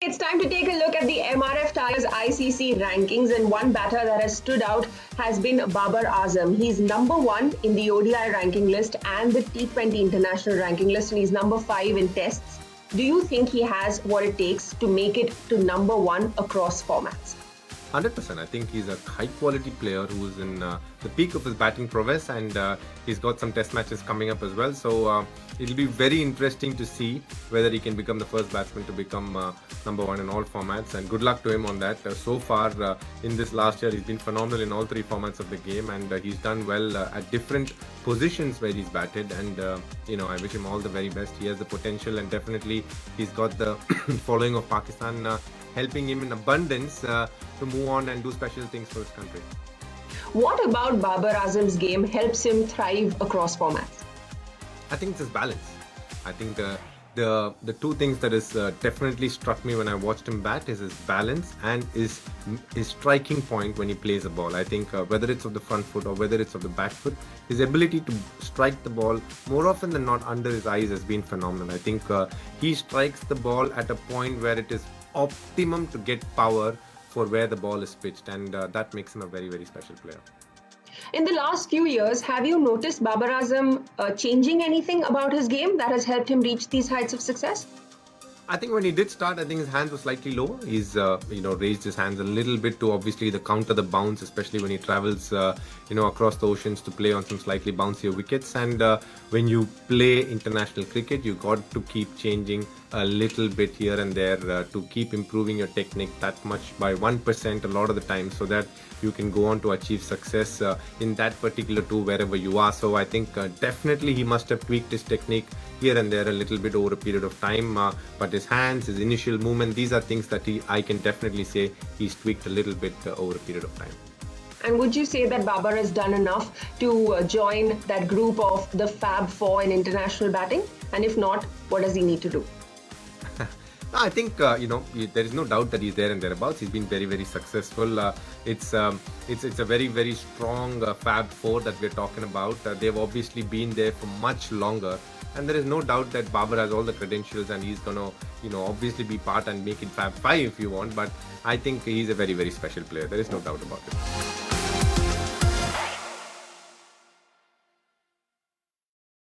It's time to take a look at the MRF Tigers ICC rankings, and one batter that has stood out has been Babar Azam. He's number 1 in the ODI ranking list and the T20 international ranking list, and he's number 5 in tests. Do you think he has what it takes to make it to number 1 across formats? 100%. I think he's a high-quality player who's in the peak of his batting prowess, and he's got some test matches coming up as well. So it'll be very interesting to see whether he can become the first batsman to become number 1 in all formats. And good luck to him on that. So far in this last year, he's been phenomenal in all 3 formats of the game, and he's done well at different positions where he's batted. And I wish him all the very best. He has the potential, and definitely he's got the following of Pakistan helping him in abundance to move on and do special things for his country. What about Babar Azam's game helps him thrive across formats? I think it's his balance. I think the two things that has definitely struck me when I watched him bat is his balance and his striking point when he plays the ball. I think whether it's of the front foot or whether it's of the back foot, his ability to strike the ball more often than not under his eyes has been phenomenal. I think he strikes the ball at a point where it is optimum to get power for where the ball is pitched, and that makes him a very, very special player. In the last few years, have you noticed Babar Azam changing anything about his game that has helped him reach these heights of success? I think when he did start, I think his hands were slightly lower. He's raised his hands a little bit to obviously counter the bounce, especially when he travels across the oceans to play on some slightly bouncier wickets. And when you play international cricket, you got to keep changing a little bit here and there to keep improving your technique that much by 1% a lot of the time, so that you can go on to achieve success in that particular tour wherever you are. So I think definitely he must have tweaked his technique here and there a little bit over a period of time, but his hands, his initial movement, these are things that I can definitely say he's tweaked a little bit over a period of time. And would you say that Babar has done enough to join that group of the Fab Four in international batting? And if not, what does he need to do? I think there is no doubt that he's there and thereabouts. He's been very, very successful. It's a very, very strong Fab Four that we're talking about. They've obviously been there for much longer, and there is no doubt that Babar has all the credentials, and he's gonna obviously be part and make it Fab 5 if you want. But I think he's a very, very special player. There is no doubt about it.